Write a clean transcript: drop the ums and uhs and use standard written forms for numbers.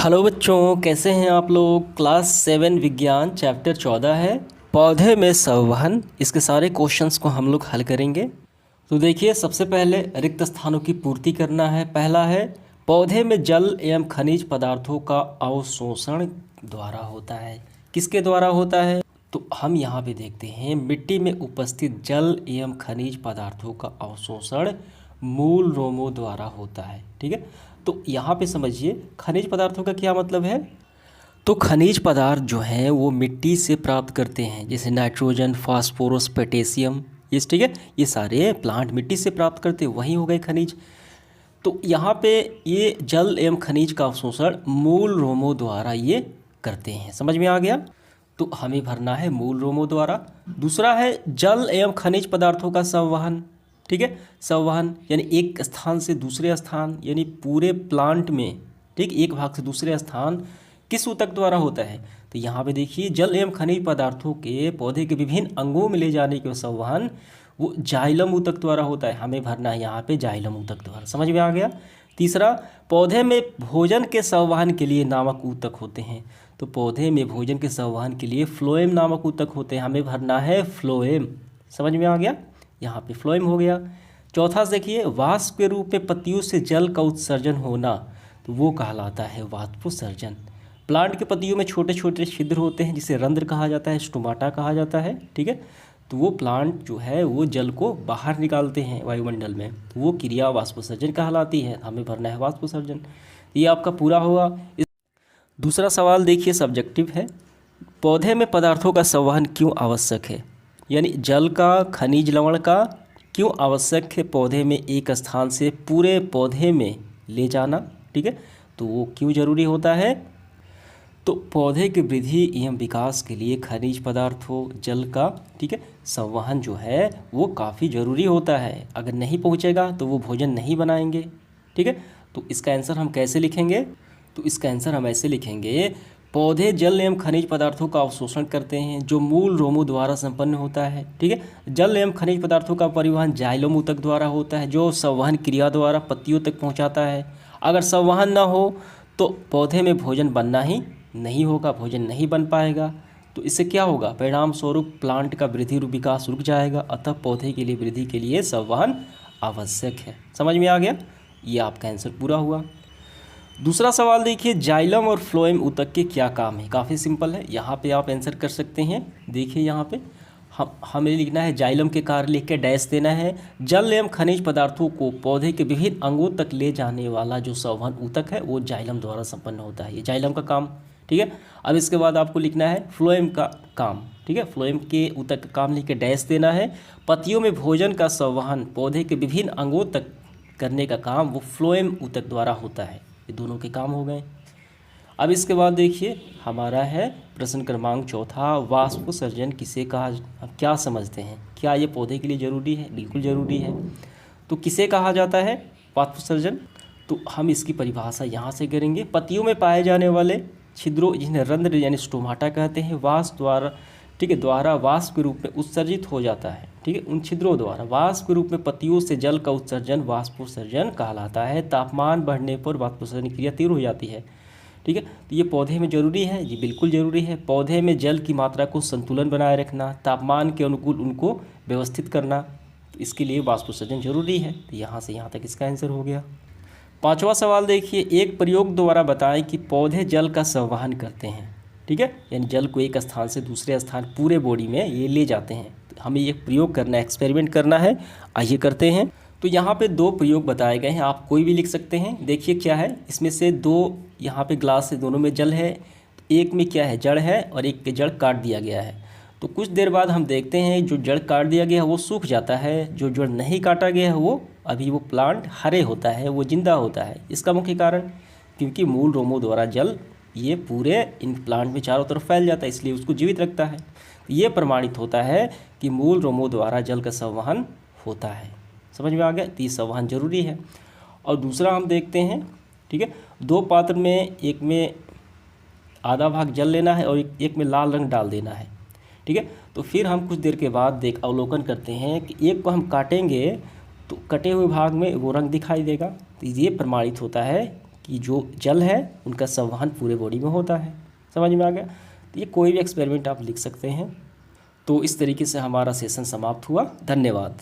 Hello बच्चों, कैसे हैं आप लोग। क्लास 7 विज्ञान चैप्टर 14 है पौधे में संवहन। इसके सारे क्वेश्चंस को हम लोग हल करेंगे। तो देखिए, सबसे पहले रिक्त स्थानों की पूर्ति करना है। पहला है पौधे में जल एवं खनिज पदार्थों का अवशोषण द्वारा होता है। किसके द्वारा होता है? तो हम यहाँ पे देखते हैं मिट्टी में उपस्थित जल एवं खनिज पदार्थों का अवशोषण मूल रोमों द्वारा होता है। ठीक है, तो यहाँ पे समझिए खनिज पदार्थों का क्या मतलब है। तो खनिज पदार्थ जो हैं वो मिट्टी से प्राप्त करते हैं, जैसे नाइट्रोजन, फास्फोरस, पोटेशियम। ये ठीक है, ये सारे प्लांट मिट्टी से प्राप्त करते हैं, वही हो गए खनिज। तो यहाँ पे ये जल एवं खनिज का अवशोषण मूल रोमों द्वारा ये करते हैं। समझ में आ गया? तो हमें भरना है मूल रोमों द्वारा। दूसरा है जल एवं खनिज पदार्थों का संवहन। ठीक है, संवहन यानी एक स्थान से दूसरे स्थान, यानी पूरे प्लांट में, ठीक, एक भाग से दूसरे स्थान किस ऊतक द्वारा होता है? तो यहाँ पे देखिए जल एवं खनिज पदार्थों के पौधे के विभिन्न अंगों में ले जाने के संवहन वो जाइलम ऊतक द्वारा होता है। हमें भरना है यहाँ पे जाइलम ऊतक द्वारा। समझ में आ गया? तीसरा, पौधे में भोजन के संवहन के लिए नामक ऊतक होते हैं। तो पौधे में भोजन के संवहन के लिए फ्लोएम नामक ऊतक होते हैं। हमें भरना है फ्लोएम। समझ में आ गया? यहाँ पे फ्लोएम हो गया। चौथा देखिए, वाष्प के रूप में पत्तियों से जल का उत्सर्जन होना, तो वो कहलाता है वाष्पोत्सर्जन। प्लांट के पत्तियों में छोटे छोटे छिद्र होते हैं, जिसे रंध्र कहा जाता है, स्टोमाटा कहा जाता है। ठीक है, तो वो प्लांट जो है वो जल को बाहर निकालते हैं वायुमंडल में, तो वो क्रिया वाष्पोत्सर्जन कहलाती है। हमें भरना है वाष्पोत्सर्जन। ये आपका पूरा होगा। दूसरा सवाल देखिए, सब्जेक्टिव है। पौधे में पदार्थों का संवहन क्यों आवश्यक है? यानी जल का, खनिज लवण का क्यों आवश्यक है पौधे में एक स्थान से पूरे पौधे में ले जाना? ठीक है, तो वो क्यों जरूरी होता है? तो पौधे की वृद्धि एवं विकास के लिए खनिज पदार्थों, जल का, ठीक है, संवहन जो है वो काफ़ी ज़रूरी होता है। अगर नहीं पहुंचेगा तो वो भोजन नहीं बनाएंगे। ठीक है, तो इसका आंसर हम कैसे लिखेंगे? तो इसका आंसर हम ऐसे लिखेंगे, पौधे जल एवं खनिज पदार्थों का अवशोषण करते हैं जो मूल रोमों द्वारा संपन्न होता है। ठीक है, जल एवं खनिज पदार्थों का परिवहन जाइलम ऊतक द्वारा होता है, जो संवहन क्रिया द्वारा पत्तियों तक पहुंचाता है। अगर संवहन न हो तो पौधे में भोजन बनना ही नहीं होगा, भोजन नहीं बन पाएगा। तो इससे क्या होगा? परिणाम स्वरूप प्लांट का वृद्धि विकास रुक जाएगा। अतः पौधे के लिए वृद्धि के लिए संवहन आवश्यक है। समझ में आ गया? ये आपका आंसर पूरा हुआ। दूसरा सवाल देखिए, जाइलम और फ्लोएम ऊतक के क्या काम है? काफ़ी सिंपल है, यहाँ पे आप आंसर कर सकते हैं। देखिए यहाँ पे हमें लिखना है, जाइलम के कार्य लिख के डैश देना है। जल एवं खनिज पदार्थों को पौधे के विभिन्न अंगों तक ले जाने वाला जो संवहन ऊतक है वो जाइलम द्वारा संपन्न होता है। ये जाइलम का काम। ठीक है, अब इसके बाद आपको लिखना है फ्लोएम का काम। ठीक है, फ्लोएम के ऊतक का काम लिख के डैश देना है। पत्तियों में भोजन का संवहन पौधे के विभिन्न अंगों तक करने का काम वो फ्लोएम ऊतक द्वारा होता है। ये दोनों के काम हो गए। अब इसके बाद देखिए हमारा है प्रश्न क्रमांक चौथा, वाष्पोत्सर्जन किसे कहा? अब क्या समझते हैं? क्या ये पौधे के लिए ज़रूरी है? बिल्कुल ज़रूरी है। तो किसे कहा जाता है वाष्पोत्सर्जन? तो हम इसकी परिभाषा यहाँ से करेंगे। पत्तियों में पाए जाने वाले छिद्रों, जिन्हें रंध्र यानी स्टोमाटा कहते हैं, वाष्प द्वारा, ठीक है, द्वारा वाष्प के रूप में उत्सर्जित हो जाता है। ठीक है, उन छिद्रों द्वारा वाष्प के रूप में पत्तियों से जल का उत्सर्जन वाष्पोत्सर्जन कहलाता है। तापमान बढ़ने पर वाष्पोत्सर्जन क्रिया तीव्र हो जाती है। ठीक है, तो ये पौधे में ज़रूरी है, ये बिल्कुल ज़रूरी है। पौधे में जल की मात्रा को संतुलन बनाए रखना, तापमान के अनुकूल उनको व्यवस्थित करना, तो इसके लिए वाष्पोत्सर्जन जरूरी है। तो यहाँ से यहाँ तक इसका आंसर हो गया। पांचवा सवाल देखिए, एक प्रयोग द्वारा बताएं कि पौधे जल का संवहन करते हैं। ठीक है, यानी जल को एक स्थान से दूसरे स्थान पूरे बॉडी में ये ले जाते हैं। तो हमें ये प्रयोग करना है, एक्सपेरिमेंट करना है। आइए करते हैं। तो यहाँ पे दो प्रयोग बताए गए हैं, आप कोई भी लिख सकते हैं। देखिए क्या है, इसमें से दो यहाँ पे ग्लास है, दोनों में जल है। एक में क्या है, जड़ है, और एक के जड़ काट दिया गया है। तो कुछ देर बाद हम देखते हैं जो जड़ काट दिया गया है वो सूख जाता है, जो जड़ नहीं काटा गया है वो अभी वो प्लांट हरे होता है, वो जिंदा होता है। इसका मुख्य कारण क्योंकि मूल रोमों द्वारा जल ये पूरे इन प्लांट में चारों तरफ फैल जाता है, इसलिए उसको जीवित रखता है। ये प्रमाणित होता है कि मूल रोमों द्वारा जल का संवहन होता है। समझ में आ गया? तो ये संवहन जरूरी है। और दूसरा हम देखते हैं, ठीक है, दो पात्र में, एक में आधा भाग जल लेना है और एक में लाल रंग डाल देना है। ठीक है, तो फिर हम कुछ देर के बाद अवलोकन करते हैं कि एक को हम काटेंगे तो कटे हुए भाग में वो रंग दिखाई देगा। तो ये प्रमाणित होता है कि जो जल है उनका संवहन पूरे बॉडी में होता है। समझ में आ गया? तो ये कोई भी एक्सपेरिमेंट आप लिख सकते हैं। तो इस तरीके से हमारा सेशन समाप्त हुआ। धन्यवाद।